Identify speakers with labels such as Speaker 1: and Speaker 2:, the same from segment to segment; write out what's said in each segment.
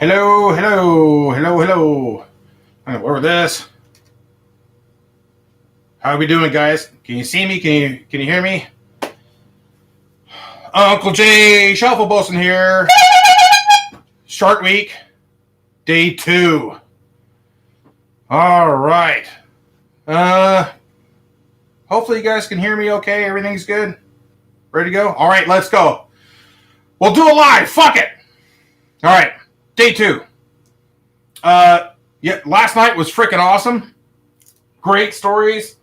Speaker 1: Hello, hello, hello, hello. I'm gonna lower this. How are we doing, guys? Can you see me? Can you hear me? Uncle Jay Shuffle Bolson here. Shart week, day 2. All right. Hopefully you guys can hear me okay. Everything's good. Ready to go? All right, let's go. We'll do it live. Fuck it. All right, day 2. Yeah, last night was freaking awesome. Great stories.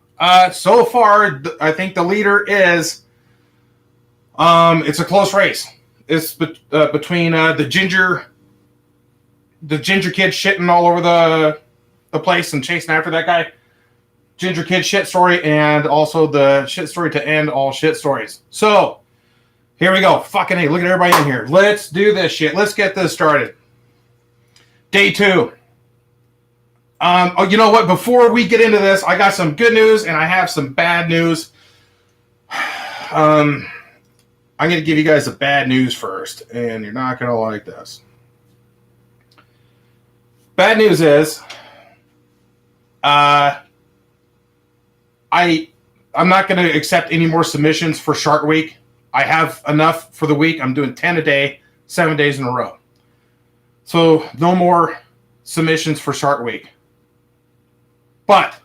Speaker 1: So far, I think the leader is. It's a close race. It's between the ginger kid shitting all over the place and chasing after that guy. Ginger kid shit story, and also the shit story to end all shit stories. So here we go. Fucking hey, look at everybody in here. Let's do this shit. Let's get this started. Day 2. You know what? Before we get into this, I got some good news and I have some bad news. I'm going to give you guys the bad news first, and you're not going to like this. Bad news is, I'm not going to accept any more submissions for Shart Week. I have enough for the week. I'm doing 10 a day, 7 days in a row. So no more submissions for Shart Week. But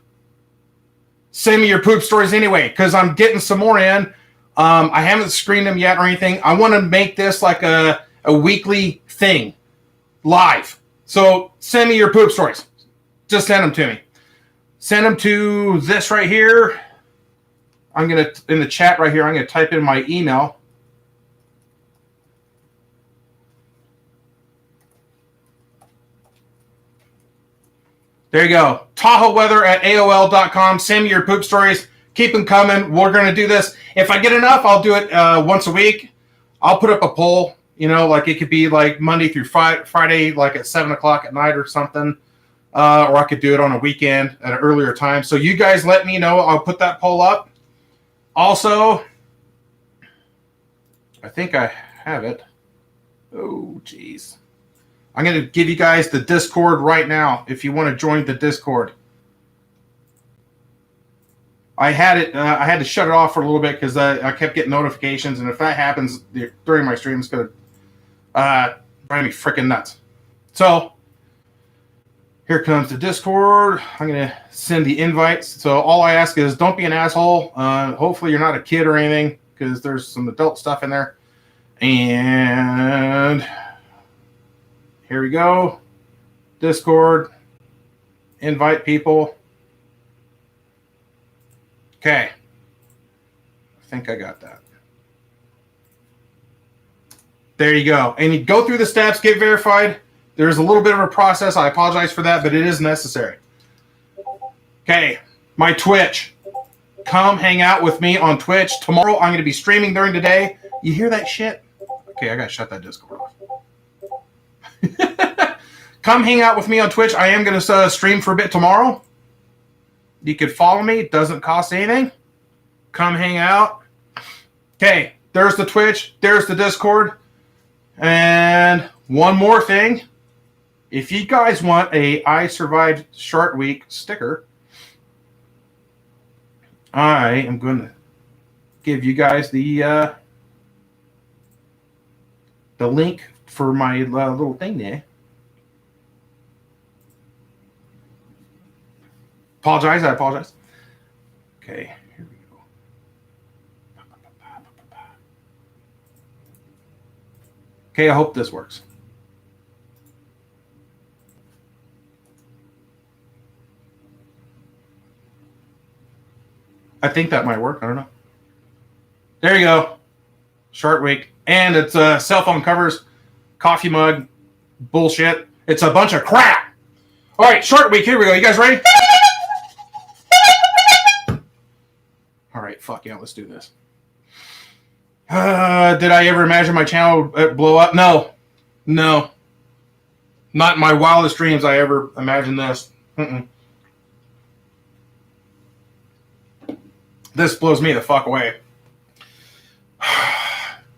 Speaker 1: send me your poop stories anyway, because I'm getting some more in. I haven't screened them yet or anything. I want to make this like a weekly thing, live. So send me your poop stories. Just send them to me. Send them to this right here. I'm going to, in the chat right here, I'm going to type in my email. There you go. TahoeWeather@AOL.com. Send me your poop stories. Keep them coming. We're going to do this. If I get enough, I'll do it once a week. I'll put up a poll. You know, like it could be like Monday through Friday, like at 7 o'clock at night or something. Or I could do it on a weekend at an earlier time. So you guys let me know. I'll put that poll up. Also, I think I have it. Oh, jeez. I'm going to give you guys the Discord right now if you want to join the Discord. I had to shut it off for a little bit because I kept getting notifications, and if that happens during my stream, it's going to drive me freaking nuts. So here comes the Discord. I'm going to send the invites. So all I ask is don't be an asshole. Hopefully you're not a kid or anything, because there's some adult stuff in there. And here we go. Discord. Invite people. Okay. I think I got that. There you go. And you go through the steps, get verified. There's a little bit of a process. I apologize for that, but it is necessary. Okay. My Twitch. Come hang out with me on Twitch. Tomorrow I'm going to be streaming during the day. You hear that shit? Okay, I got to shut that Discord off. Come hang out with me on Twitch. I am going to stream for a bit tomorrow. You can follow me. It doesn't cost anything. Come hang out. Okay, there's the Twitch. There's the Discord. And one more thing. If you guys want a I Survived Shart Week sticker, I am going to give you guys the link for my little thing there. I apologize. Okay, here we go. Okay, I hope this works. I think that might work. I don't know. There you go. Shart Week. And it's cell phone covers, coffee mug, bullshit. It's a bunch of crap. All right, Shart Week. Here we go. You guys ready? All right, fuck yeah, let's do this. Did I ever imagine my channel would blow up? No. Not in my wildest dreams I ever imagined this. This blows me the fuck away.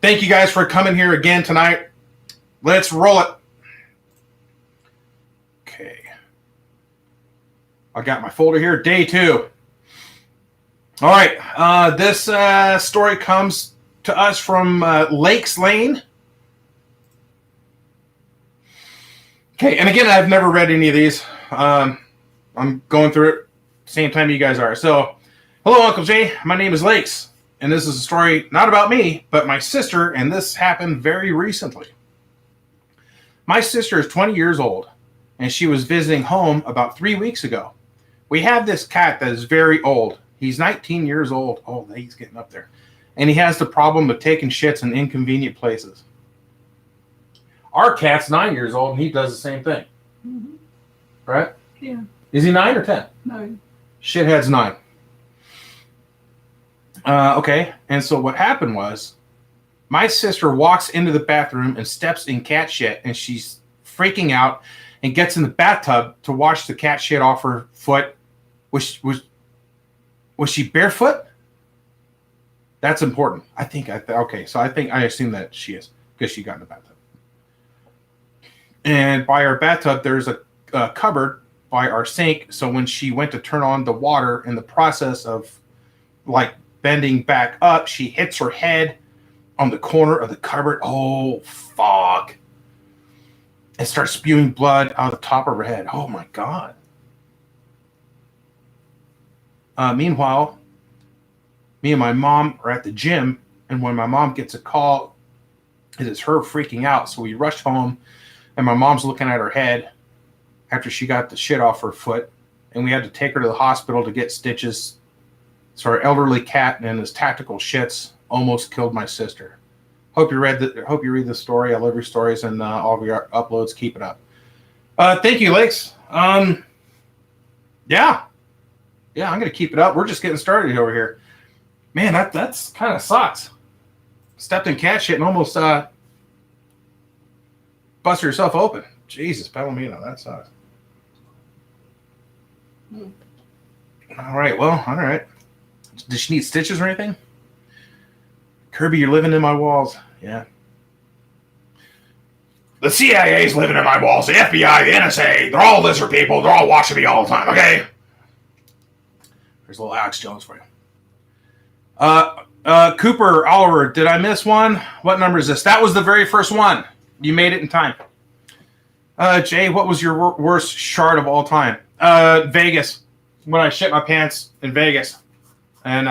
Speaker 1: Thank you guys for coming here again tonight. Let's roll it. I got my folder here. Day 2. All right. This story comes to us from Lakes Lane. Okay, and again, I've never read any of these. I'm going through it same time you guys are. So, hello, Uncle Jay. My name is Lakes, and this is a story not about me, but my sister, and this happened very recently. My sister is 20 years old, and she was visiting home about 3 weeks ago. We have this cat that is very old. He's 19 years old. Oh, he's getting up there. And he has the problem of taking shits in inconvenient places. Our cat's 9 years old, and he does the same thing. Mm-hmm. Right?
Speaker 2: Yeah.
Speaker 1: Is he 9 or 10?
Speaker 2: 9.
Speaker 1: Shithead's 9. Okay, and so what happened was, my sister walks into the bathroom and steps in cat shit, and she's freaking out and gets in the bathtub to wash the cat shit off her foot. Was she barefoot? That's important. I assume that she is, because she got in the bathtub. And by our bathtub, there's a cupboard by our sink. So when she went to turn on the water, in the process of like bending back up, she hits her head on the corner of the cupboard. Oh, fuck. And starts spewing blood out of the top of her head. Oh, my God. Meanwhile, me and my mom are at the gym, and when my mom gets a call, it is her freaking out. So we rush home, and my mom's looking at her head after she got the shit off her foot, and we had to take her to the hospital to get stitches. So our elderly cat and his tactical shits almost killed my sister. Hope you read the story. I love your stories and all of your uploads. Keep it up. Thank you, Lakes. Yeah, I'm gonna keep it up. We're just getting started over here. Man, that's kind of sucks. Stepped in cat shit and almost busted yourself open. Jesus, Palomino, that sucks. All right, Does she need stitches or anything? Kirby, you're living in my walls. Yeah. The CIA's living in my walls. The FBI, the NSA, they're all lizard people. They're all watching me all the time, okay? There's a little Alex Jones for you. Cooper Oliver, did I miss one? What number is this? That was the very first one. You made it in time. Jay, what was your worst shard of all time? Vegas. When I shit my pants in Vegas. And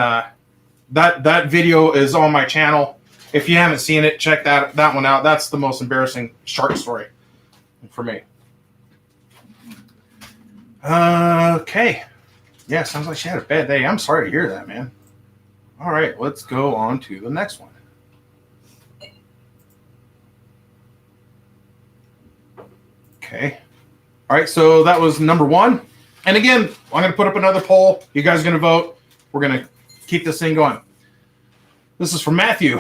Speaker 1: that video is on my channel. If you haven't seen it, check that one out. That's the most embarrassing shark story for me. Okay. Yeah, sounds like she had a bad day. I'm sorry to hear that, man. All right, let's go on to the next one. Okay. All right, so that was number 1. And again, I'm going to put up another poll. You guys are going to vote. We're going to keep this thing going. This is from Matthew.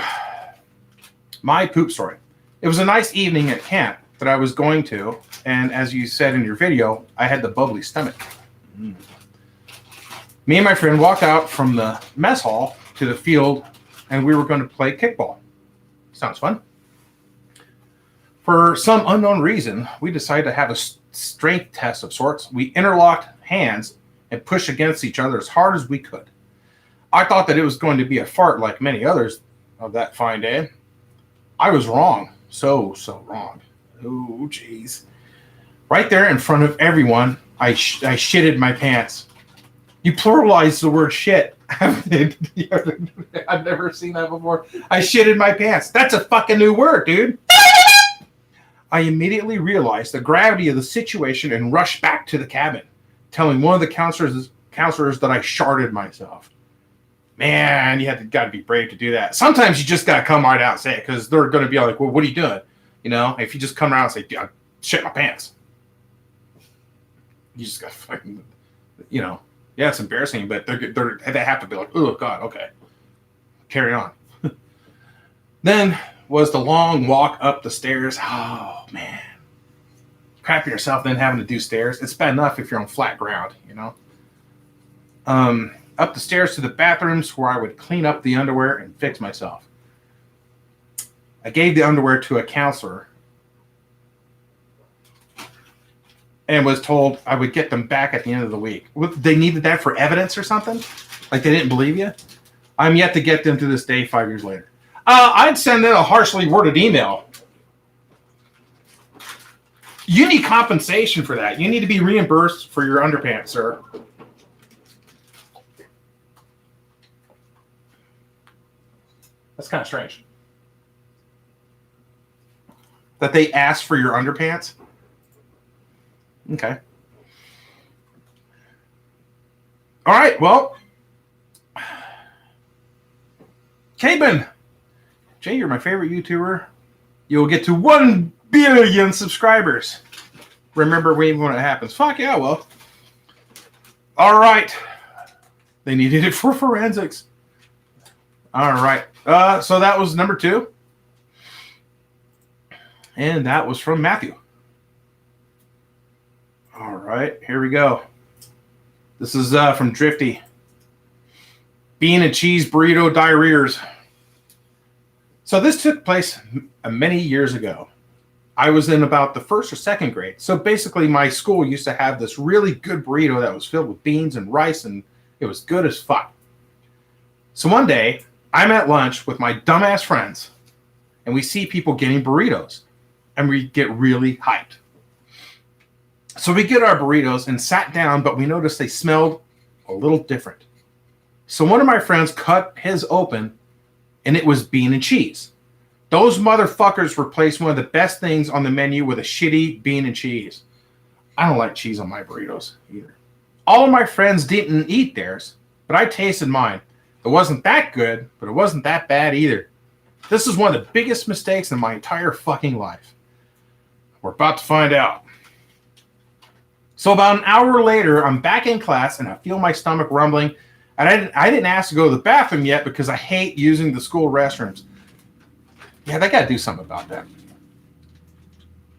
Speaker 1: My poop story. It was a nice evening at camp that I was going to, and as you said in your video, I had the bubbly stomach. Me and my friend walked out from the mess hall to the field, and we were going to play kickball. Sounds fun. For some unknown reason, we decided to have a strength test of sorts. We interlocked hands and pushed against each other as hard as we could. I thought that it was going to be a fart like many others of that fine day. I was wrong. So wrong. Oh, jeez. Right there in front of everyone, I shitted my pants. You pluralized the word shit. I've never seen that before. I shitted my pants. That's a fucking new word, dude. I immediately realized the gravity of the situation and rushed back to the cabin, telling one of the counselors that I sharted myself. Man, got to be brave to do that. Sometimes you just got to come right out and say it, because they're going to be like, well, what are you doing? You know, if you just come around and say, I shit my pants. You just got to fucking, you know. Yeah, it's embarrassing, but they have to be like, oh, God, okay. Carry on. Then was the long walk up the stairs. Oh, man. Crapping yourself, then having to do stairs. It's bad enough if you're on flat ground, you know. Up the stairs to the bathrooms where I would clean up the underwear and fix myself. I gave the underwear to a counselor and was told I would get them back at the end of the week. They needed that for evidence or something? Like they didn't believe you? I'm yet to get them to this day 5 years later. I'd send them a harshly worded email. You need compensation for that. You need to be reimbursed for your underpants, sir. That's kind of strange. That they asked for your underpants? Okay. All right, well. Caban. Jay, you're my favorite YouTuber. You'll get to 1 billion subscribers. Remember when it happens. Fuck yeah, well. All right. They needed it for forensics. All right. So that was number 2. And that was from Matthew. All right. Here we go. This is from Drifty. Bean and cheese burrito diarrheas. So this took place many years ago. I was in about the 1st or 2nd grade. So basically my school used to have this really good burrito that was filled with beans and rice, and it was good as fuck. So one day, I'm at lunch with my dumbass friends, and we see people getting burritos, and we get really hyped. So we get our burritos and sat down, but we noticed they smelled a little different. So one of my friends cut his open, and it was bean and cheese. Those motherfuckers replaced one of the best things on the menu with a shitty bean and cheese. I don't like cheese on my burritos either. All of my friends didn't eat theirs, but I tasted mine. It wasn't that good, but it wasn't that bad either. This is one of the biggest mistakes in my entire fucking life. We're about to find out. So about an hour later, I'm back in class, and I feel my stomach rumbling. And I didn't ask to go to the bathroom yet because I hate using the school restrooms. Yeah, they got to do something about that.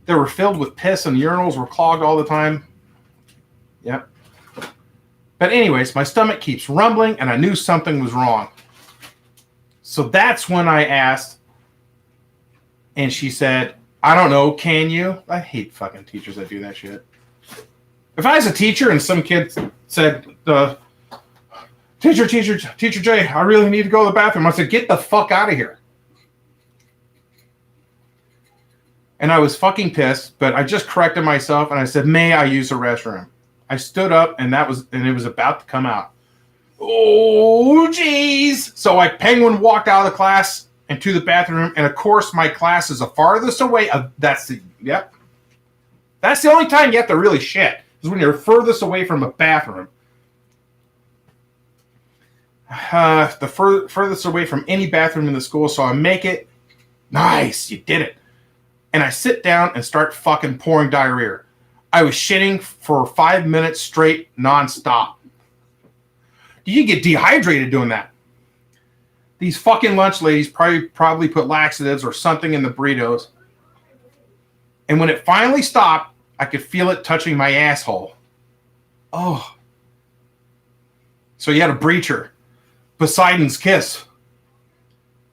Speaker 1: They were filled with piss and urinals were clogged all the time. Yep. But anyways, my stomach keeps rumbling and I knew something was wrong. So that's when I asked, and she said, I don't know, can you? I hate fucking teachers that do that shit. If I was a teacher and some kid said, Teacher Jay, I really need to go to the bathroom. I said, get the fuck out of here. And I was fucking pissed, but I just corrected myself and I said, may I use the restroom? I stood up and it was about to come out. Oh, jeez. So I penguin walked out of the class and to the bathroom. And of course, my class is the farthest away. That's the only time you have to really shit is when you're furthest away from a bathroom. The furthest away from any bathroom in the school. So I make it. Nice. You did it. And I sit down and start fucking pouring diarrhea. I was shitting for 5 minutes straight, nonstop. You get dehydrated doing that. These fucking lunch ladies probably put laxatives or something in the burritos. And when it finally stopped, I could feel it touching my asshole. Oh. So you had a breacher. Poseidon's kiss.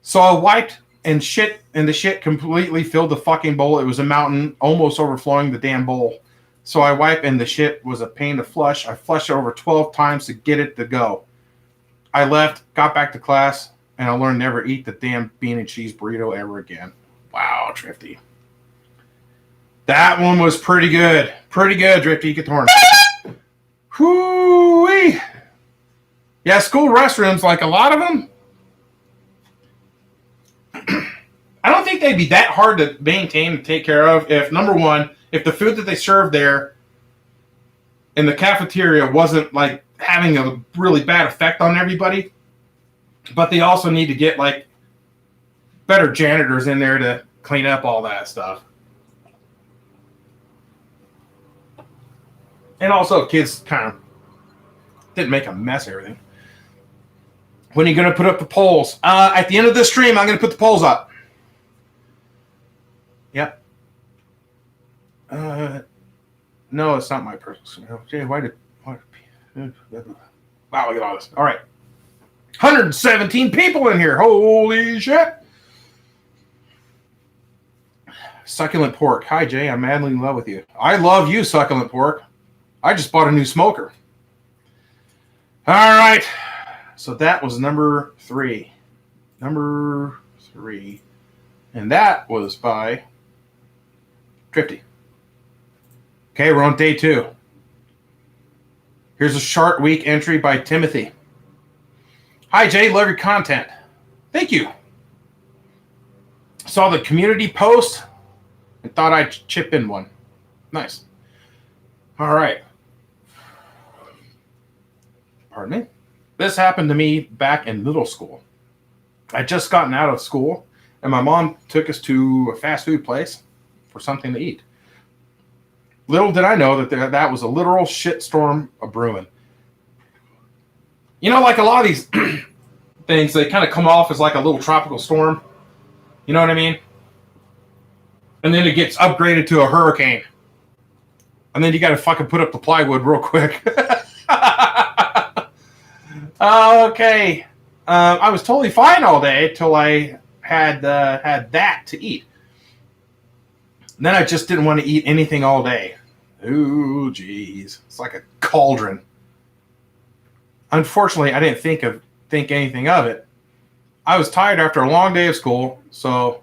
Speaker 1: So I wiped and the shit completely filled the fucking bowl. It was a mountain, almost overflowing the damn bowl. So I wiped and the shit was a pain to flush. I flushed it over 12 times to get it to go. I left, got back to class, and I learned never eat the damn bean and cheese burrito ever again. Wow, Drifty. That one was pretty good. Pretty good, Drifty. Get the horn. Whoo-wee. Yeah, school restrooms, like a lot of them, I don't think they'd be that hard to maintain and take care of if, number one, if the food that they served there in the cafeteria wasn't like having a really bad effect on everybody, but they also need to get like better janitors in there to clean up all that stuff. And also kids kind of didn't make a mess of everything. When are you going to put up the polls? At the end of this stream, I'm going to put the polls up. Yep. No, it's not my personal. Jay, wow, look at all this. All right. 117 people in here. Holy shit. Succulent pork. Hi, Jay. I'm madly in love with you. I love you, succulent pork. I just bought a new smoker. All right. So that was number 3. Number 3. And that was by Drifty. Okay, we're on day 2. Here's a Shart Week entry by Timothy. Hi, Jay. Love your content. Thank you. Saw the community post and thought I'd chip in one. Nice. All right. Pardon me. This happened to me back in middle school. I'd just gotten out of school, and my mom took us to a fast food place for something to eat. Little did I know that that was a literal shitstorm a brewing. You know, like a lot of these things, they kind of come off as like a little tropical storm. You know what I mean? And then it gets upgraded to a hurricane. And then you got to fucking put up the plywood real quick. Okay. I was totally fine all day till I had that to eat. And then I just didn't want to eat anything all day. Ooh, geez. It's like a cauldron. Unfortunately, I didn't think anything of it. I was tired after a long day of school, so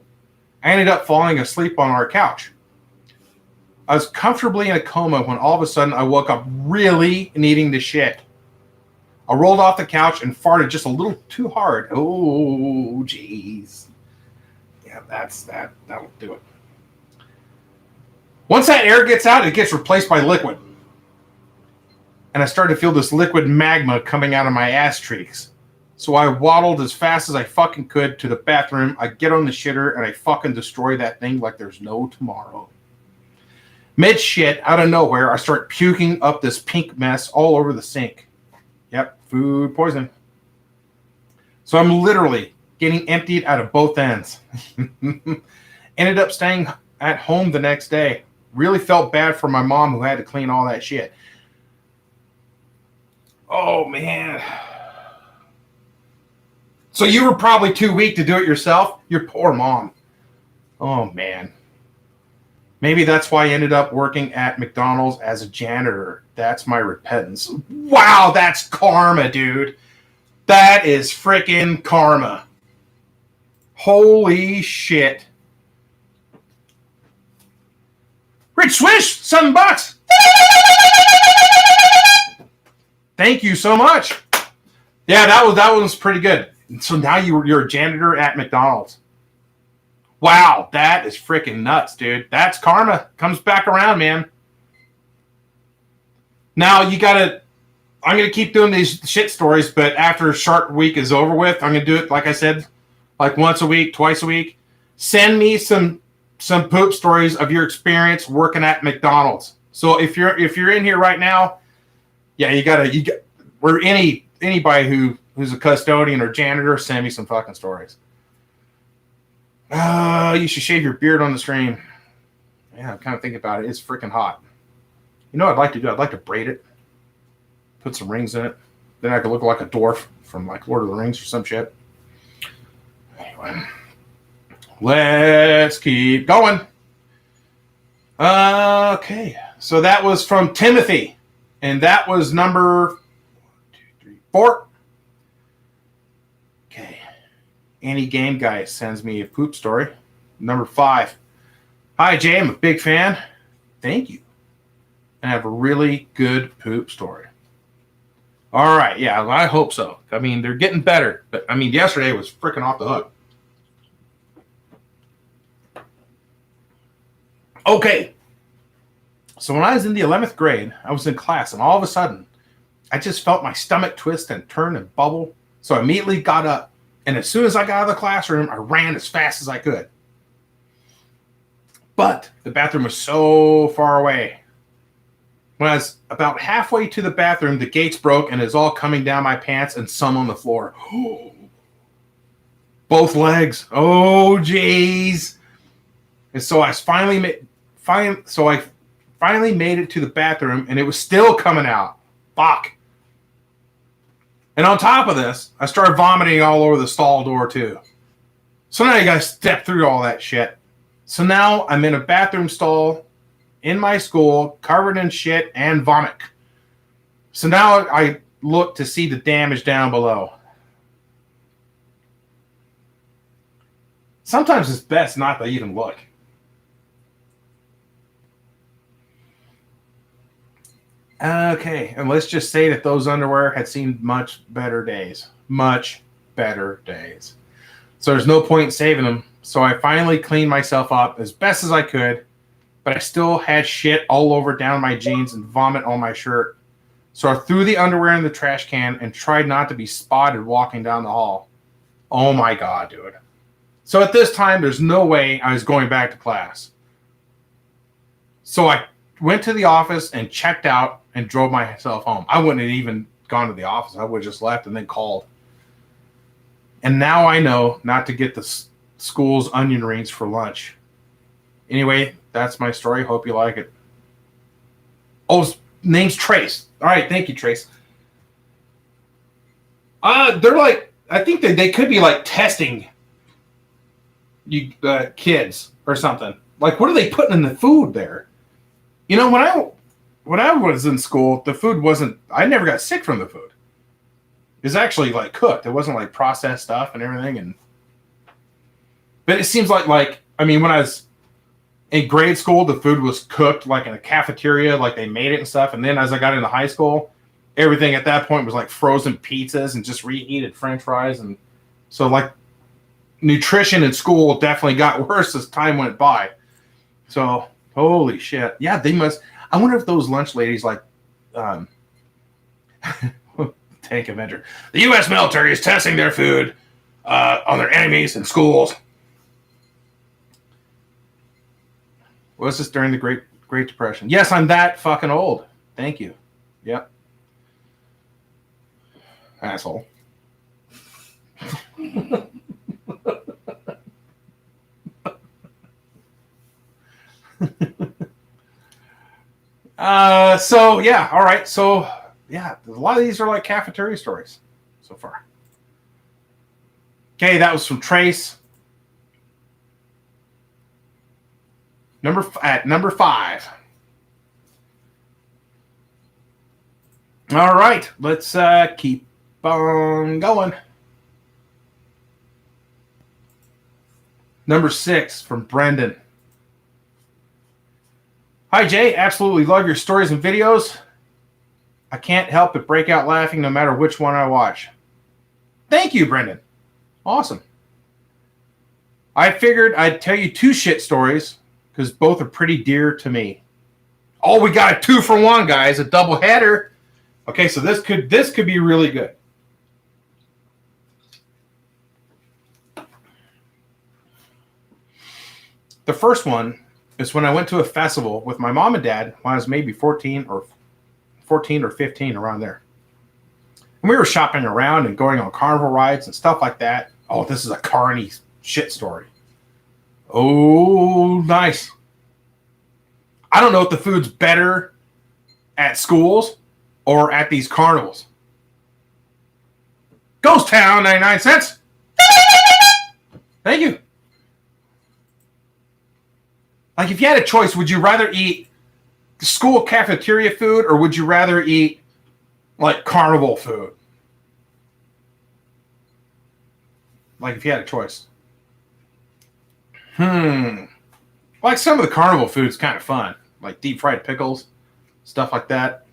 Speaker 1: I ended up falling asleep on our couch. I was comfortably in a coma when all of a sudden I woke up really needing to shit. I rolled off the couch and farted just a little too hard. Oh, jeez. Yeah, that'll do it. Once that air gets out, it gets replaced by liquid. And I started to feel this liquid magma coming out of my ass cheeks. So I waddled as fast as I fucking could to the bathroom. I get on the shitter and I fucking destroy that thing like there's no tomorrow. Mid shit, out of nowhere, I start puking up this pink mess all over the sink. Yep, food poisoning. So I'm literally getting emptied out of both ends. Ended up staying at home the next day. Really felt bad for my mom who had to clean all that shit. Oh, man. So you were probably too weak to do it yourself? Your poor mom. Oh, man. Maybe that's why I ended up working at McDonald's as a janitor. That's my repentance. Wow, that's karma, dude. That is freaking karma. Holy shit. Rich Swish, $7. Thank you so much. Yeah, that was pretty good. So now you're a janitor at McDonald's. Wow, that is freaking nuts, dude. That's karma. Comes back around, man. Now I'm going to keep doing these shit stories, but after Shart Week is over with, I'm going to do it, like I said, like once a week, twice a week. Send me some poop stories of your experience working at McDonald's. So if you're in here right now, yeah, we're anybody who's a custodian or janitor, send me some fucking stories. You should shave your beard on the stream. Yeah, I'm kind of thinking about it. It's freaking hot. You know what I'd like to do? I'd like to braid it. Put some rings in it. Then I could look like a dwarf from like Lord of the Rings or some shit. Anyway. Let's keep going. Okay. So that was from Timothy. And that was number 4. Okay. Any Game Guy sends me a poop story. Number 5. Hi, Jay. I'm a big fan. Thank you. And I have a really good poop story. All right. Yeah, I hope so. I mean, they're getting better. But, I mean, yesterday was freaking off the hook. Okay. So when I was in the 11th grade, I was in class, and all of a sudden, I just felt my stomach twist and turn and bubble. So I immediately got up. And as soon as I got out of the classroom, I ran as fast as I could. But the bathroom was so far away. When I was about halfway to the bathroom, the gates broke and it was all coming down my pants and some on the floor. Both legs. Oh, jeez. And so I finally made it to the bathroom and it was still coming out. Fuck. And on top of this, I started vomiting all over the stall door too. So now you gotta step through all that shit. So now I'm in a bathroom stall in my school, covered in shit and vomit. So now I look to see the damage down below. Sometimes it's best not to even look. Okay, and let's just say that those underwear had seen much better days. Much better days. So there's no point in saving them. So I finally cleaned myself up as best as I could, but I still had shit all over down my jeans and vomit on my shirt. So I threw the underwear in the trash can and tried not to be spotted walking down the hall. Oh my God, dude. So at this time, there's no way I was going back to class. So I went to the office and checked out and drove myself home. I wouldn't have even gone to the office. I would have just left and then called. And now I know not to get the school's onion rings for lunch. Anyway, that's my story. Hope you like it. Oh, his name's Trace. All right, thank you, Trace. They're like, I think they could be like testing you kids or something. Like, what are they putting in the food there? You know, when I was in school, the food wasn't. I never got sick from the food. It was actually like cooked. It wasn't like processed stuff and everything. But it seems like I mean, when I was in grade school, the food was cooked like in a cafeteria, like they made it and stuff. And then as I got into high school, everything at that point was like frozen pizzas and just reheated French fries. And so like nutrition in school definitely got worse as time went by. So holy shit. Yeah, they must. I wonder if those lunch ladies like Tank Avenger. The U.S. military is testing their food on their enemies in schools. Was this during the Great Depression? Yes, I'm that fucking old. Thank you. Yep. Asshole. So yeah, all right. So yeah, a lot of these are like cafeteria stories so far. Okay, that was from Trace. Number 5. All right, let's keep on going. Number 6 from Brendan. Hi, Jay. Absolutely love your stories and videos. I can't help but break out laughing no matter which one I watch. Thank you, Brendan. Awesome. I figured I'd tell you 2 shit stories because both are pretty dear to me. Oh, we got a 2-for-1, guys. A double header. Okay, so this could be really good. The first one is when I went to a festival with my mom and dad when I was maybe 14 or 15, around there. And we were shopping around and going on carnival rides and stuff like that. Oh, this is a carny shit story. Oh, nice. I don't know if the food's better at schools or at these carnivals. Ghost Town, 99 cents. Thank you. Like, if you had a choice, would you rather eat school cafeteria food or would you rather eat, like, carnival food? Like, if you had a choice. Like, some of the carnival food's kind of fun. Like deep fried pickles, stuff like that.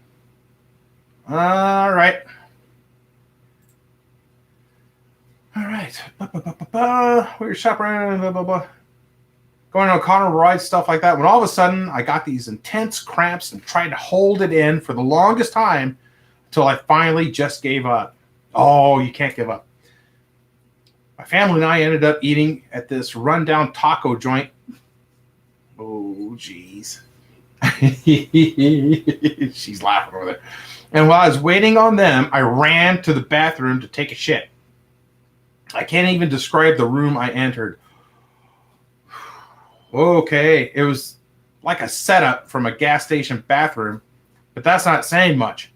Speaker 1: All right. We were shopping around, going on carnival rides, stuff like that. When all of a sudden, I got these intense cramps and tried to hold it in for the longest time until I finally just gave up. Oh, you can't give up. My family and I ended up eating at this rundown taco joint. Oh, jeez. She's laughing over there. And while I was waiting on them, I ran to the bathroom to take a shit. I can't even describe the room I entered. Okay, it was like a setup from a gas station bathroom, but that's not saying much.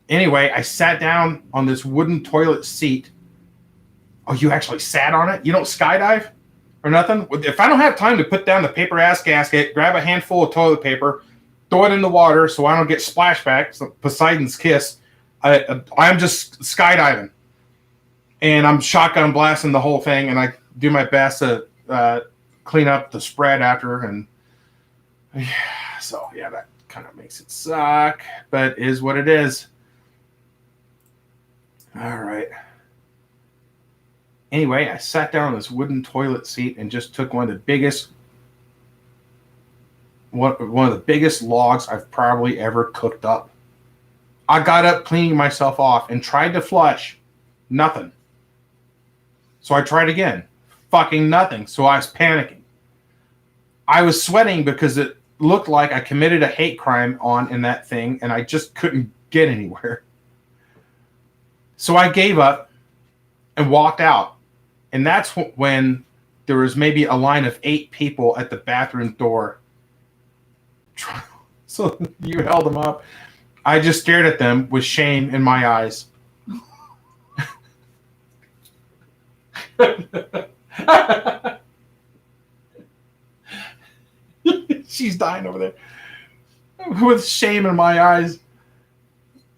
Speaker 1: Anyway, I sat down on this wooden toilet seat. Oh, you actually sat on it? You don't skydive? or nothing. If I don't have time to put down the paper ass gasket, grab a handful of toilet paper, throw it in the water so I don't get splashback, so Poseidon's kiss, I'm just skydiving. And I'm shotgun blasting the whole thing, and I do my best to clean up the spread after. And so, yeah, that kind of makes it suck, but is what it is. All right. Anyway, I sat down on this wooden toilet seat and just took one of the biggest logs I've probably ever cooked up. I got up cleaning myself off and tried to flush. Nothing. So I tried again. Fucking nothing. So I was panicking. I was sweating because it looked like I committed a hate crime in that thing, and I just couldn't get anywhere. So I gave up and walked out. And that's when there was maybe a line of 8 people at the bathroom door. So you held them up. I just stared at them with shame in my eyes. She's dying over there with shame in my eyes.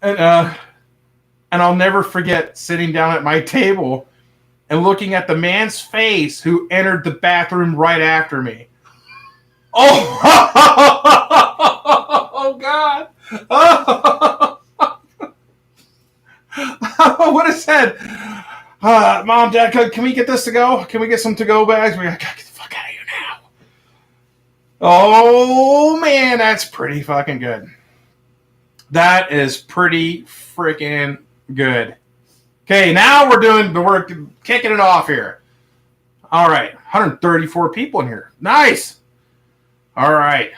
Speaker 1: And I'll never forget sitting down at my table and looking at the man's face who entered the bathroom right after me. Oh, oh God. Oh. I would have said, Mom, Dad, can we get this to go? Can we get some to-go bags? We gotta get the fuck out of here now. Oh, man, that's pretty fucking good. That is pretty freaking good. Okay, now we're kicking it off here. All right, 134 people in here. Nice. All right.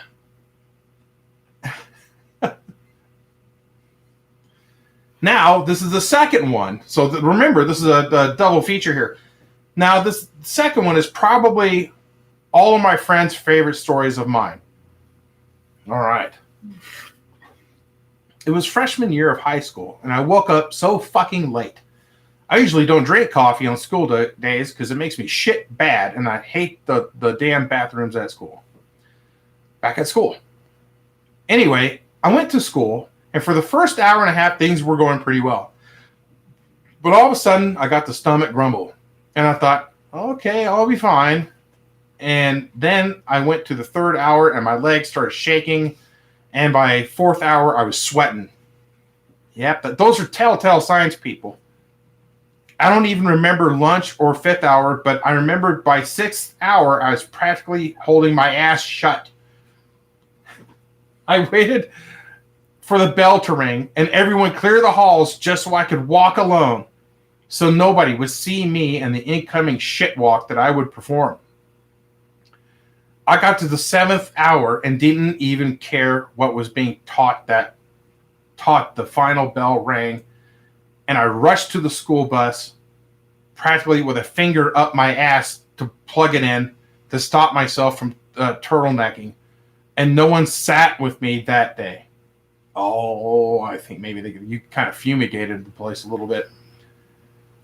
Speaker 1: Now, this is the second one. So remember, this is a double feature here. Now, this second one is probably all of my friends' favorite stories of mine. All right. It was freshman year of high school, and I woke up so fucking late. I usually don't drink coffee on school days because it makes me shit bad, and I hate the damn bathrooms at school. Back at school. Anyway, I went to school, and for the first hour and a half, things were going pretty well. But all of a sudden, I got the stomach grumble, and I thought, okay, I'll be fine. And then I went to the third hour, and my legs started shaking, and by fourth hour, I was sweating. Yep, but those are telltale signs, people. I don't even remember lunch or fifth hour, but I remember by sixth hour, I was practically holding my ass shut. I waited for the bell to ring and everyone clear the halls just so I could walk alone, so nobody would see me and the incoming shit walk that I would perform. I got to the 7th hour and didn't even care what was being taught. The final bell rang, and I rushed to the school bus, practically with a finger up my ass to plug it in to stop myself from turtlenecking. And no one sat with me that day. Oh, I think maybe you kind of fumigated the place a little bit.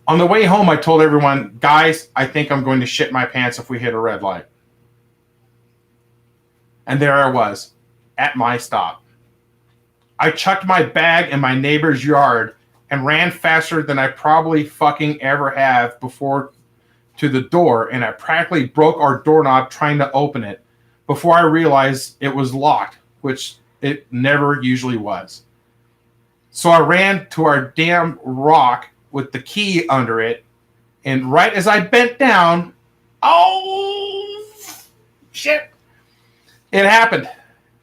Speaker 1: On the way home, I told everyone, guys, I think I'm going to shit my pants if we hit a red light. And there I was, at my stop. I chucked my bag in my neighbor's yard and ran faster than I probably fucking ever have before to the door, and I practically broke our doorknob trying to open it before I realized it was locked, which it never usually was. So I ran to our damn rock with the key under it, and right as I bent down, oh, shit, it happened.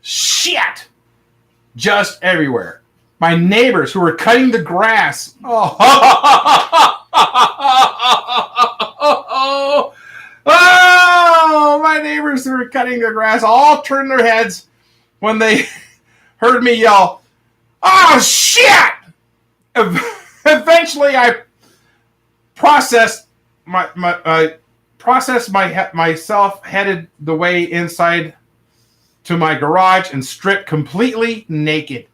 Speaker 1: Shit! Just everywhere. My neighbors who were cutting the grass. Oh, my neighbors who were cutting their grass all turned their heads when they heard me yell, oh, shit! Eventually, I processed myself, headed the way inside to my garage and stripped completely naked.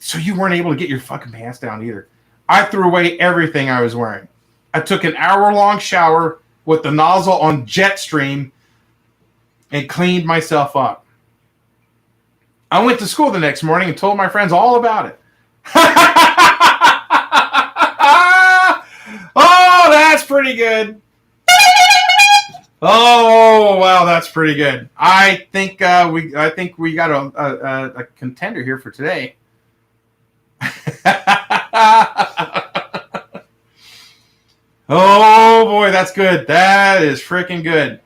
Speaker 1: So you weren't able to get your fucking pants down either. I threw away everything I was wearing. I took an hour-long shower with the nozzle on Jetstream and cleaned myself up. I went to school the next morning and told my friends all about it. Oh, that's pretty good. Oh, wow, that's pretty good. I think we got a contender here for today. Oh boy, that's good. That is freaking good.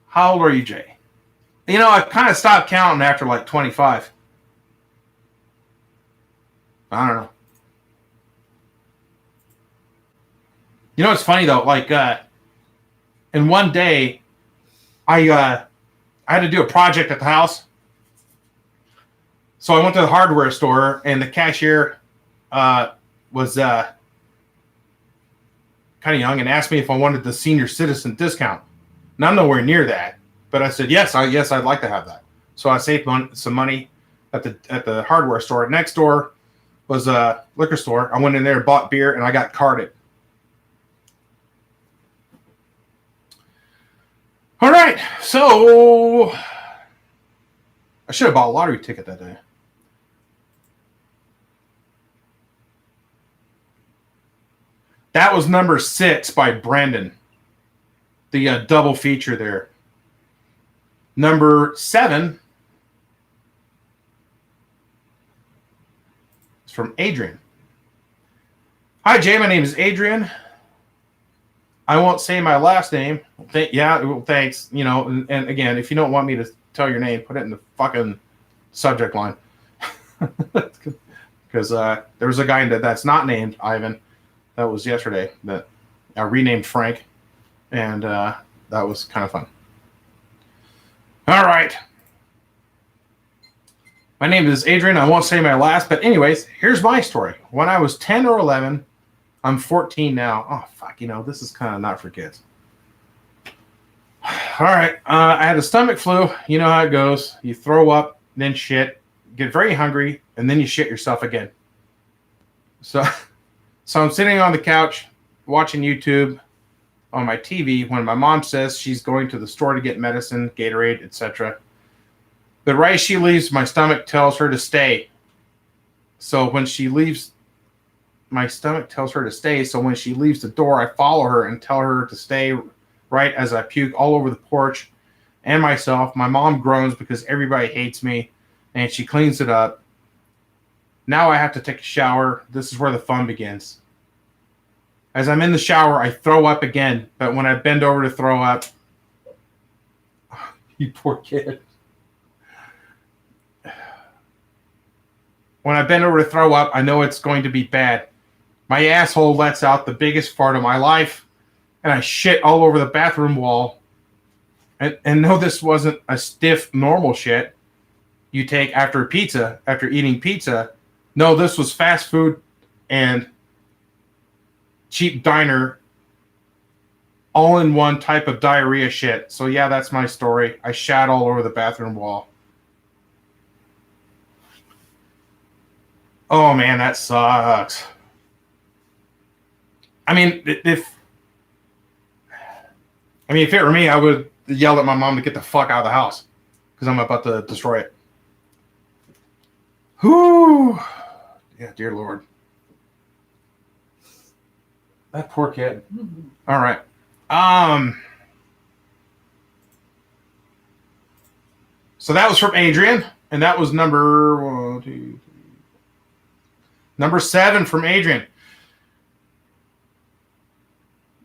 Speaker 1: How old are you, Jay? You know, I kind of stopped counting after like 25. I don't know. You know, it's funny though. Like, in one day, I had to do a project at the house. So I went to the hardware store, and the cashier was kind of young and asked me if I wanted the senior citizen discount. And I'm nowhere near that, but I said yes. I'd like to have that. So I saved some money at the hardware store. Next door was a liquor store. I went in there, bought beer, and I got carded. All right, so I should have bought a lottery ticket that day. That was number 6 by Brandon. The double feature there. Number 7 is from Adrian. Hi, Jay. My name is Adrian. I won't say my last name. Thanks. You know, and again, if you don't want me to tell your name, put it in the fucking subject line. Because there was a guy that's not named Ivan. That was yesterday that I renamed Frank, and that was kind of fun. All right. My name is Adrian. I won't say my last, but anyways, here's my story. When I was 10 or 11, I'm 14 now. Oh, fuck, you know, this is kind of not for kids. All right. I had a stomach flu. You know how it goes. You throw up, then shit, get very hungry, and then you shit yourself again. So I'm sitting on the couch watching YouTube on my TV when my mom says she's going to the store to get medicine, Gatorade, etc. But right as she leaves, my stomach tells her to stay. So when she leaves, my stomach tells her to stay. So when she leaves the door, I follow her and tell her to stay right as I puke all over the porch and myself. My mom groans because everybody hates me, and she cleans it up. Now I have to take a shower. This is where the fun begins. As I'm in the shower, I throw up again. But when I bend over to throw up, you poor kid. When I bend over to throw up, I know it's going to be bad. My asshole lets out the biggest fart of my life, and I shit all over the bathroom wall. And no, this wasn't a stiff, normal shit you take after eating pizza. No, this was fast food and cheap diner, all-in-one type of diarrhea shit. So yeah, that's my story. I shat all over the bathroom wall. Oh man, that sucks. I mean, if it were me, I would yell at my mom to get the fuck out of the house because I'm about to destroy it. Whew. Yeah, dear Lord. That poor kid. All right. So that was from Adrian, and that was number 7 from Adrian.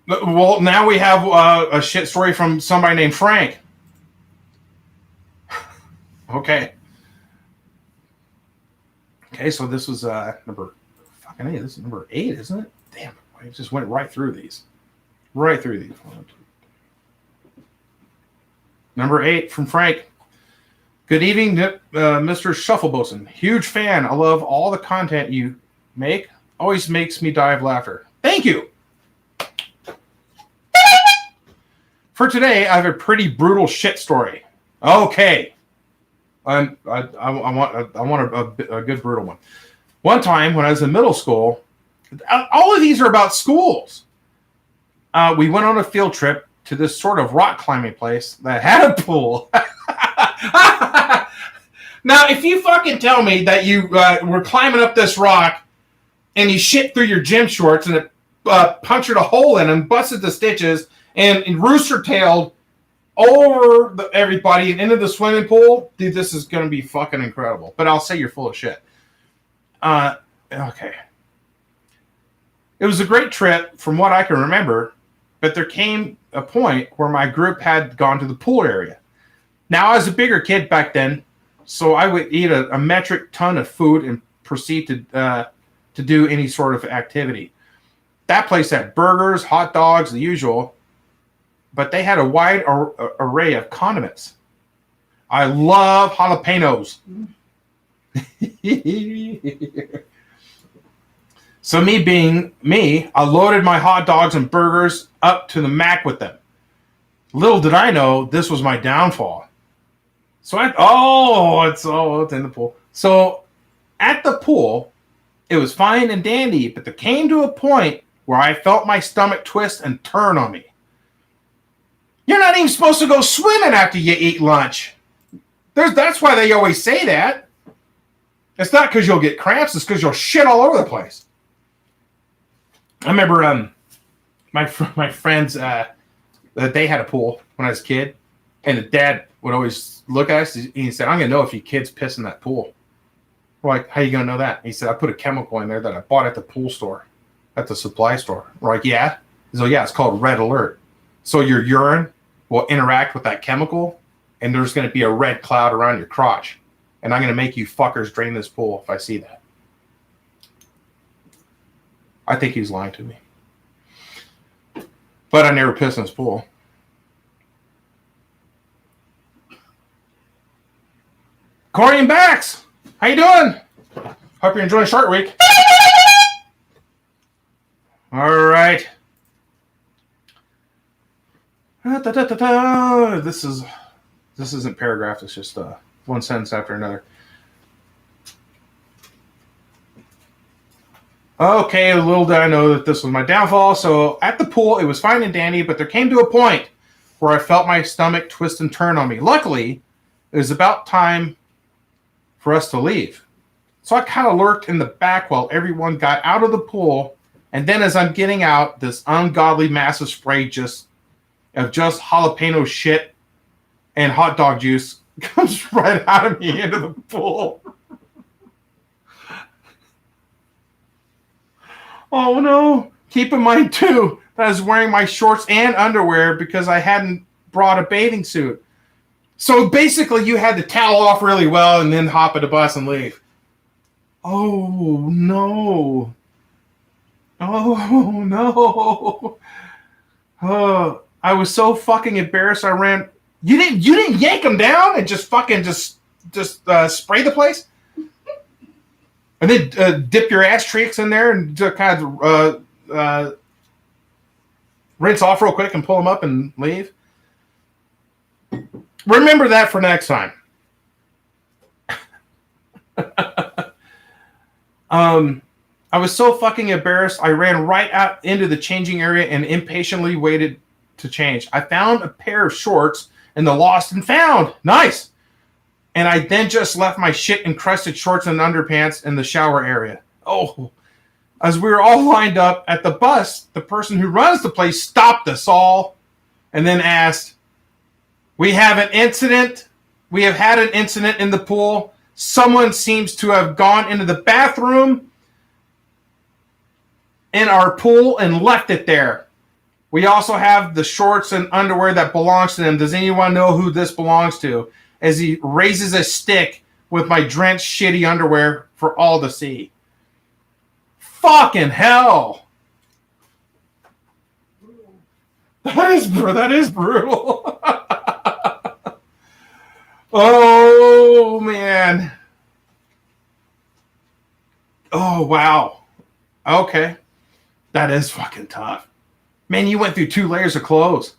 Speaker 1: Well, now we have a shit story from somebody named Frank. Okay, so this was number 8, isn't it? Damn, I just went right through these. Number 8 from Frank. Good evening, Mr. Shuffleboson. Huge fan. I love all the content you make. Always makes me die of laughter. Thank you. For today, I have a pretty brutal shit story. Okay. I want a good brutal one. One time when I was in middle school, all of these are about schools. we went on a field trip to this sort of rock climbing place that had a pool. Now, if you fucking tell me that you were climbing up this rock and you shit through your gym shorts and it punctured a hole in them, busted the stitches, and rooster-tailed over everybody and into the swimming pool, dude, this is going to be fucking incredible. But I'll say you're full of shit. Okay. It was a great trip from what I can remember, but there came a point where my group had gone to the pool area. Now, I was a bigger kid back then, so I would eat a metric ton of food and proceed to do any sort of activity. That place had burgers, hot dogs, the usual, but they had a wide array of condiments. I love jalapenos. So me being me, I loaded my hot dogs and burgers up to the max with them. Little did I know this was my downfall. So it's in the pool. So at the pool, it was fine and dandy, but there came to a point where I felt my stomach twist and turn on me. You're not even supposed to go swimming after you eat lunch. That's why they always say that. It's not because you'll get cramps, it's because you'll shit all over the place. I remember my friends, they had a pool when I was a kid, and the dad would always look at us and he said, I'm going to know if your kid's piss in that pool. We're like, how are you going to know that? He said, I put a chemical in there that I bought at the pool store, at the supply store. We're like, yeah? He's like, yeah, it's called red alert. So your urine will interact with that chemical, and there's going to be a red cloud around your crotch. And I'm going to make you fuckers drain this pool if I see that. I think he's lying to me. But I never pissed in his pool. Corey and Bax, how you doing? Hope you're enjoying Shart Week. All right. This isn't paragraph. It's just one sentence after another. Okay, little did I know that this was my downfall. So at the pool, it was fine and dandy, but there came to a point where I felt my stomach twist and turn on me. Luckily, it was about time for us to leave. So I kind of lurked in the back while everyone got out of the pool. And then as I'm getting out, this ungodly massive spray of just jalapeno shit and hot dog juice comes right out of me into the pool. Oh no. Keep in mind too that I was wearing my shorts and underwear because I hadn't brought a bathing suit. So basically you had to towel off really well and then hop at the bus and leave. Oh no. Oh no. Oh, I was so fucking embarrassed. I ran. You didn't yank them down and just fucking just spray the place, and then dip your ass cheeks in there and just kind of rinse off real quick and pull them up and leave. Remember that for next time. I was so fucking embarrassed, I ran right out into the changing area and impatiently waited to change. I found a pair of shorts in the lost and found. Nice. And I then just left my shit-encrusted shorts and underpants in the shower area. Oh. As we were all lined up at the bus, the person who runs the place stopped us all and then asked, We have had an incident in the pool. Someone seems to have gone into the bathroom in our pool and left it there. We also have the shorts and underwear that belongs to them. Does anyone know who this belongs to? As he raises a stick with my drenched shitty underwear for all to see. Fucking hell. That is brutal. Oh, man. Oh, wow. Okay. That is fucking tough. Man, you went through 2 layers of clothes.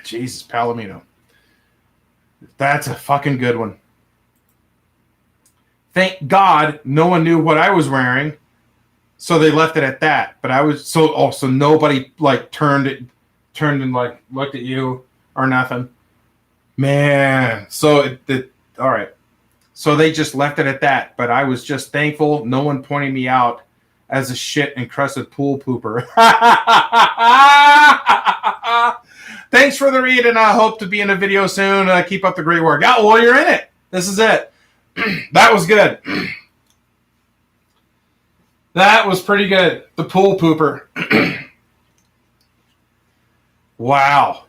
Speaker 1: Jesus, Palomino. That's a fucking good one. Thank God no one knew what I was wearing. So they left it at that. But I was so nobody like turned and like looked at you or nothing. Man, so all right. So they just left it at that. But I was just thankful no one pointed me out as a shit encrusted pool pooper. Thanks for the read, and I hope to be in a video soon. Keep up the great work. Yeah, well, you're in it. This is it. That was good. That was pretty good. The pool pooper. Wow.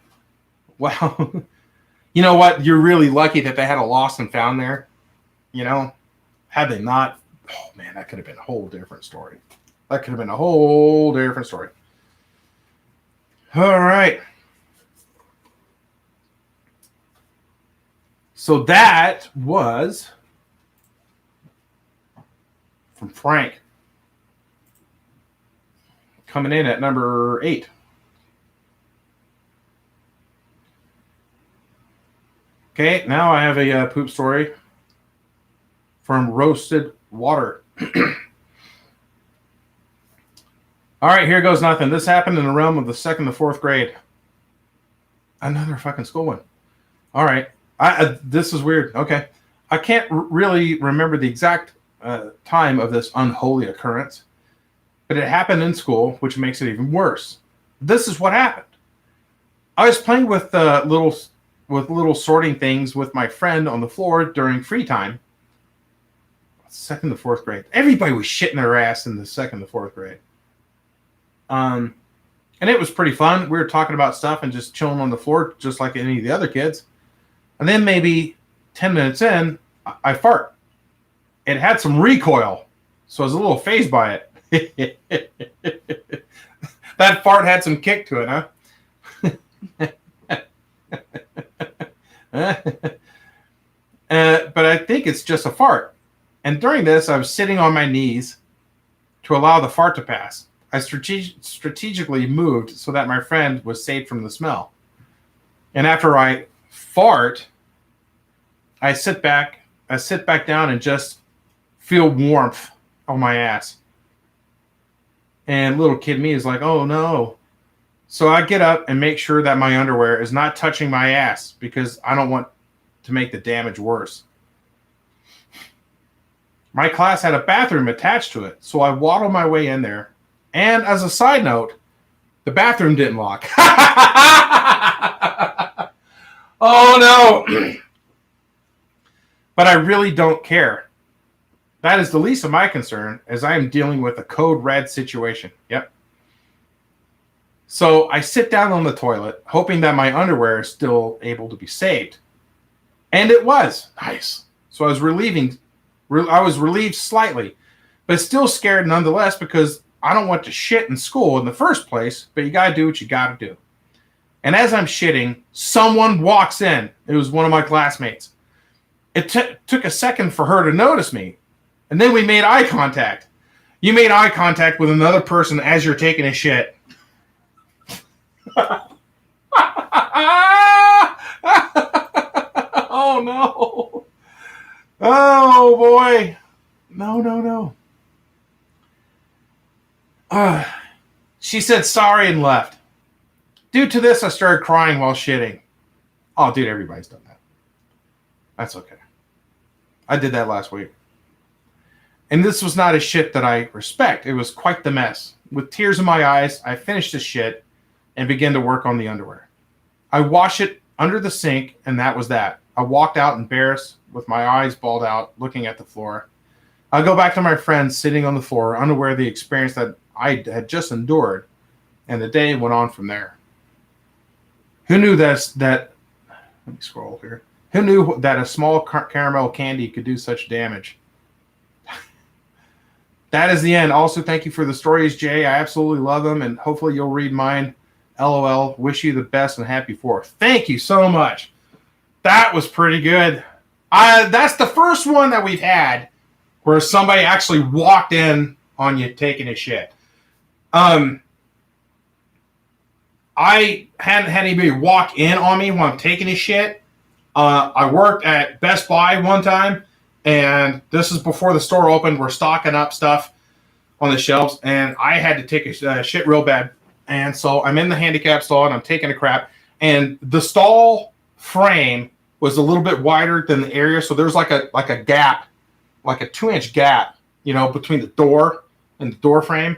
Speaker 1: Wow. You know what? You're really lucky that they had a lost and found there. You know, had they not, oh man, that could have been a whole different story. That could have been a whole different story. All right. So that was from Frank. Coming in at number 8. Okay, now I have a poop story from Roasted Water. All right, here goes nothing. This happened in the realm of the 2nd to 4th grade. Another fucking school one. All right. This is weird. Okay. I can't really remember the exact time of this unholy occurrence, but it happened in school, which makes it even worse. This is what happened. I was playing with little sorting things with my friend on the floor during free time. 2nd to 4th grade. Everybody was shitting their ass in the 2nd to 4th grade. And it was pretty fun. We were talking about stuff and just chilling on the floor, just like any of the other kids. And then maybe 10 minutes in, I fart. It had some recoil, so I was a little fazed by it. That fart had some kick to it, huh? But I think it's just a fart. And during this, I was sitting on my knees to allow the fart to pass. I strategically moved so that my friend was saved from the smell. And after I fart, I sit back down and just feel warmth on my ass. And little kid me is like, oh no. So I get up and make sure that my underwear is not touching my ass because I don't want to make the damage worse. My class had a bathroom attached to it, so I waddled my way in there. And as a side note, the bathroom didn't lock. Oh no. But I really don't care. That is the least of my concern, as I am dealing with a code red situation. Yep. So I sit down on the toilet, hoping that my underwear is still able to be saved. And it was. Nice. So I was relieved slightly, but still scared nonetheless because I don't want to shit in school in the first place, but you got to do what you got to do. And as I'm shitting, someone walks in. It was one of my classmates. It took a second for her to notice me. And then we made eye contact. You made eye contact with another person as you're taking a shit. Oh, no. Oh, boy. No. She said sorry and left. Due to this, I started crying while shitting. Oh, dude, everybody's done that. That's okay. I did that last week. And this was not a shit that I respect. It was quite the mess. With tears in my eyes, I finished the shit and began to work on the underwear. I washed it under the sink, and that was that. I walked out embarrassed with my eyes balled out, looking at the floor. I go back to my friends sitting on the floor, unaware of the experience that I had just endured, and the day went on from there. Who knew that let me scroll here. Who knew that a small caramel candy could do such damage? That is the end. Also, thank you for the stories, Jay. I absolutely love them, and hopefully you'll read mine. LOL. Wish you the best and happy 4th. Thank you so much. That was pretty good. That's the first one that we've had where somebody actually walked in on you taking a shit. I hadn't had anybody walk in on me when I'm taking a shit. I worked at Best Buy one time, and this is before the store opened. We're stocking up stuff. on the shelves, and I had to take a shit real bad. And so I'm in the handicap stall, and I'm taking a crap. And the stall frame was a little bit wider than the area, so there's like a gap, like a 2-inch gap, between the door and the door frame.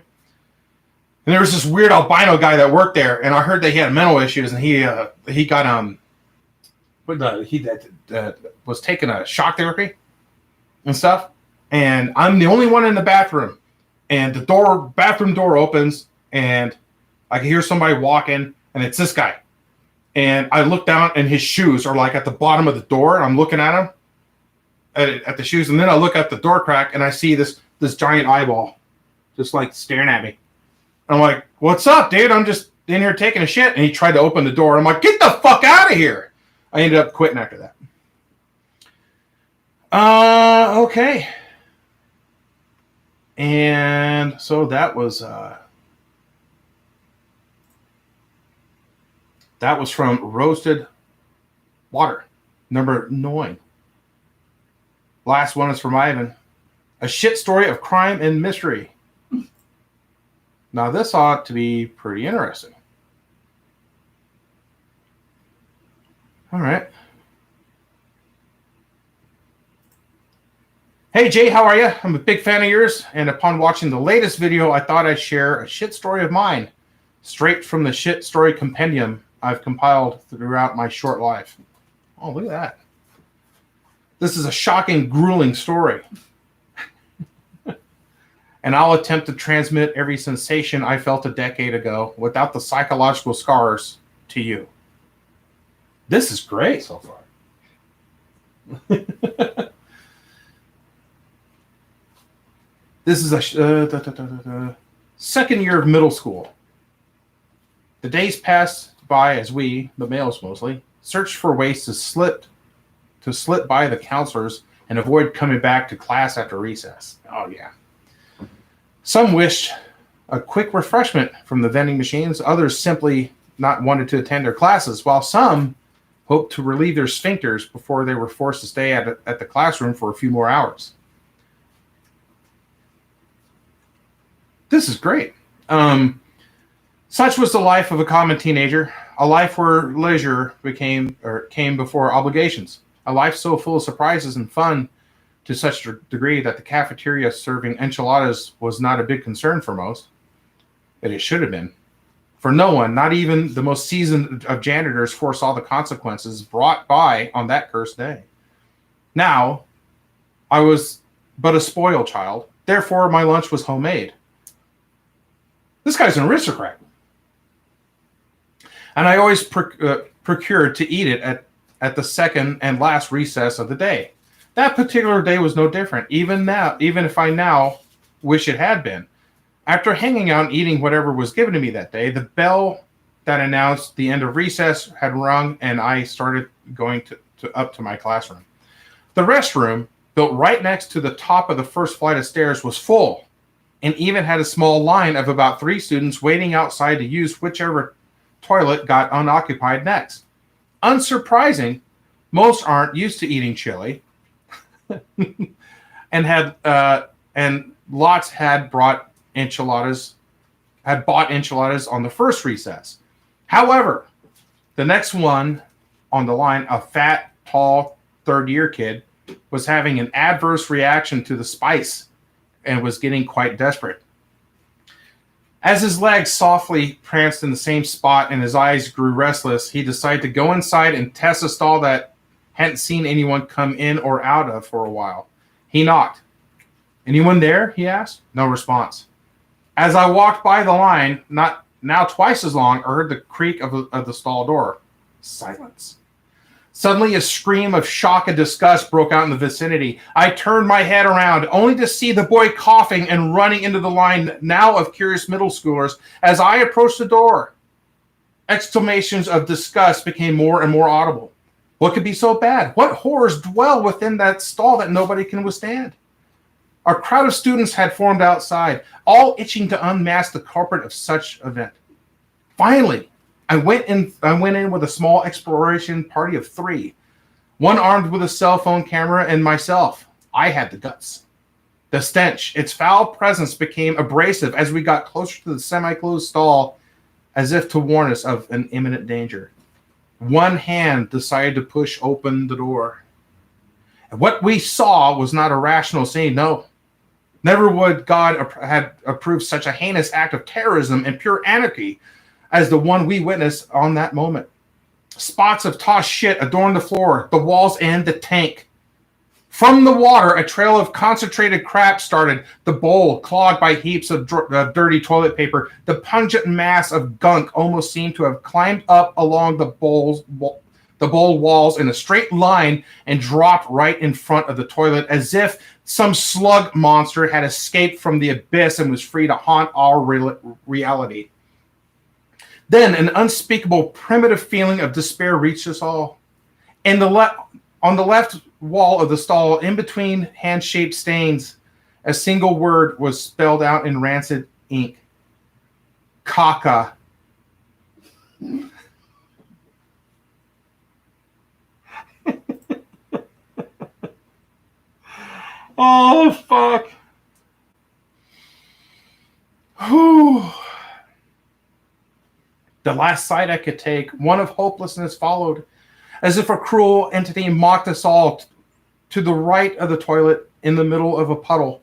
Speaker 1: And there was this weird albino guy that worked there, and I heard that he had mental issues, and he got was taking a shock therapy and stuff. And I'm the only one in the bathroom, and the bathroom door opens, and I can hear somebody walking, and it's this guy. And I look down, and his shoes are like at the bottom of the door. And I'm looking at him at the shoes, and then I look at the door crack, and I see this giant eyeball just like staring at me. And I'm like, "What's up, dude? I'm just in here taking a shit." And he tried to open the door. I'm like, "Get the fuck out of here!" I ended up quitting after that. Okay. And so that was from Roasted Water, number 9. Last one is from Ivan. A shit story of crime and mystery. Now this ought to be pretty interesting. All right. Hey Jay, how are you? I'm a big fan of yours, and upon watching the latest video, I thought I'd share a shit story of mine, straight from the shit story compendium I've compiled throughout my short life. Oh, look at that. This is a shocking, grueling story. And I'll attempt to transmit every sensation I felt a decade ago without the psychological scars to you. This is great so far. This is a second year of middle school. The days passed by as we, the males mostly, searched for ways to slip by the counselors and avoid coming back to class after recess. Oh, yeah. Some wished a quick refreshment from the vending machines. Others simply not wanted to attend their classes, while some hoped to relieve their sphincters before they were forced to stay at the classroom for a few more hours. This is great. Such was the life of a common teenager, a life where leisure came before obligations, a life so full of surprises and fun to such a degree that the cafeteria serving enchiladas was not a big concern for most. But it should have been. For no one, not even the most seasoned of janitors, foresaw the consequences brought by on that cursed day. Now, I was but a spoiled child. Therefore, my lunch was homemade. This guy's an aristocrat. And I always procured to eat it at the second and last recess of the day. That particular day was no different, even if I now wish it had been. After hanging out and eating whatever was given to me that day, the bell that announced the end of recess had rung, and I started going up to my classroom. The restroom, built right next to the top of the first flight of stairs, was full, and even had a small line of about 3 students waiting outside to use whichever toilet got unoccupied next. Unsurprising, most aren't used to eating chili, and lots had bought enchiladas on the first recess. However, the next one on the line, a fat, tall, third-year kid, was having an adverse reaction to the spice and was getting quite desperate. As his legs softly pranced in the same spot and his eyes grew restless, he decided to go inside and test a stall that hadn't seen anyone come in or out of for a while. He knocked. "Anyone there?" he asked. No response. As I walked by the line, not now twice as long, I heard the creak of the stall door. Silence. Suddenly, a scream of shock and disgust broke out in the vicinity. I turned my head around, only to see the boy coughing and running into the line now of curious middle schoolers. As I approached the door, exclamations of disgust became more and more audible. What could be so bad? What horrors dwell within that stall that nobody can withstand? A crowd of students had formed outside, all itching to unmask the culprit of such event. Finally, I went in with a small exploration party of 3, one armed with a cell phone camera and myself. I had the guts. The stench, its foul presence became abrasive as we got closer to the semi-closed stall, as if to warn us of an imminent danger. One hand decided to push open the door. And what we saw was not a rational scene, no. Never would God have approved such a heinous act of terrorism and pure anarchy as the one we witnessed on that moment. Spots of tossed shit adorned the floor, the walls, and the tank. From the water, a trail of concentrated crap started, the bowl clogged by heaps of dirty toilet paper. The pungent mass of gunk almost seemed to have climbed up along the bowl walls in a straight line and dropped right in front of the toilet, as if some slug monster had escaped from the abyss and was free to haunt our reality. Then an unspeakable primitive feeling of despair reached us all. On the left wall of the stall, in between hand-shaped stains, a single word was spelled out in rancid ink. Caca. Oh, fuck. Whew. The last sight I could take, one of hopelessness, followed, as if a cruel entity mocked us all. To the right of the toilet, in the middle of a puddle,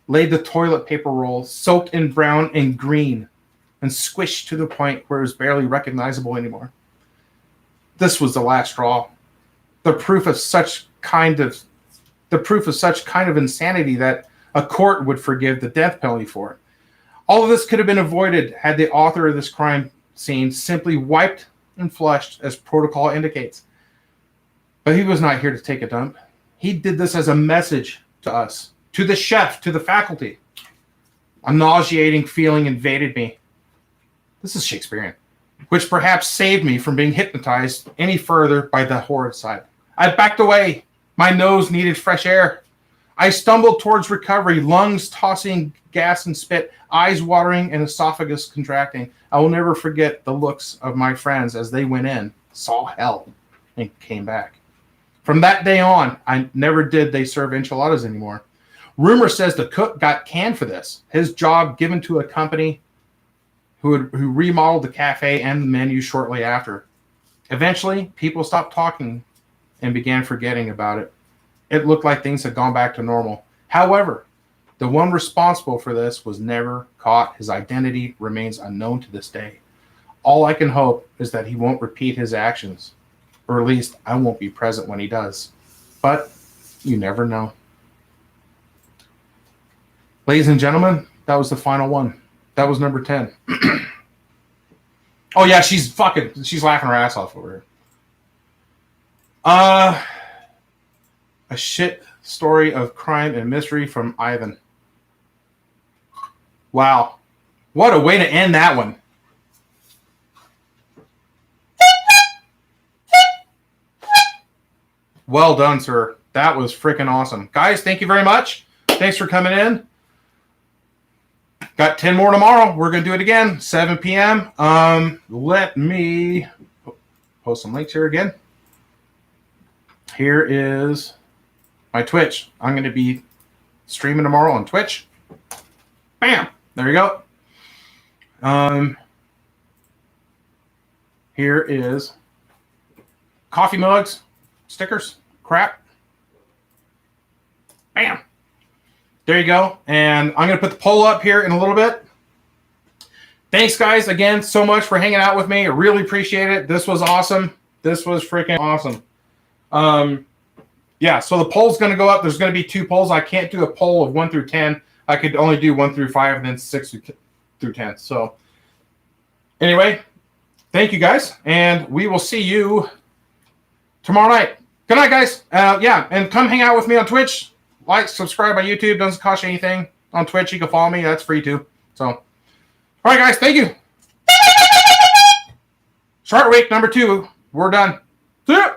Speaker 1: lay the toilet paper roll, soaked in brown and green, and squished to the point where it was barely recognizable anymore. This was the last straw. The proof of such kind of insanity that a court would forgive the death penalty for it. All of this could have been avoided had the author of this crime scene simply wiped and flushed as protocol indicates. But he was not here to take a dump. He did this as a message to us, to the chef, to the faculty. A nauseating feeling invaded me. This is Shakespearean, which perhaps saved me from being hypnotized any further by the horrid sight. I backed away. My nose needed fresh air. I stumbled towards recovery, lungs tossing gas and spit, eyes watering and esophagus contracting. I will never forget the looks of my friends as they went in, saw hell, and came back. From that day on, I never did they serve enchiladas anymore. Rumor says the cook got canned for this. His job given to a company who remodeled the cafe and the menu shortly after. Eventually, people stopped talking and began forgetting about it. It looked like things had gone back to normal. However, the one responsible for this was never caught. His identity remains unknown to this day. All I can hope is that he won't repeat his actions. Or at least I won't be present when he does. But you never know. Ladies and gentlemen, that was the final one. That was number 10. Oh yeah, she's laughing her ass off over here. A shit story of crime and mystery from Ivan. Wow. What a way to end that one. Well done, sir. That was freaking awesome. Guys, thank you very much. Thanks for coming in. Got 10 more tomorrow. We're going to do it again, 7 p.m. Let me post some links here again. Here is my Twitch. I'm going to be streaming tomorrow on Twitch. Bam! There you go. Here is coffee mugs, stickers, crap. Bam! There you go. And I'm going to put the poll up here in a little bit. Thanks, guys, again, so much for hanging out with me. I really appreciate it. This was awesome. This was freaking awesome. Yeah, so the poll's going to go up. There's going to be 2 polls. I can't do a poll of 1 through 10. I could only do 1 through 5 and then 6 through 10. So anyway, thank you, guys. And we will see you tomorrow night. Good night, guys. Yeah, and come hang out with me on Twitch. Like, subscribe on YouTube. Doesn't cost you anything. On Twitch, you can follow me. That's free, too. So, all right, guys. Thank you. Shart week number 2. We're done. See ya.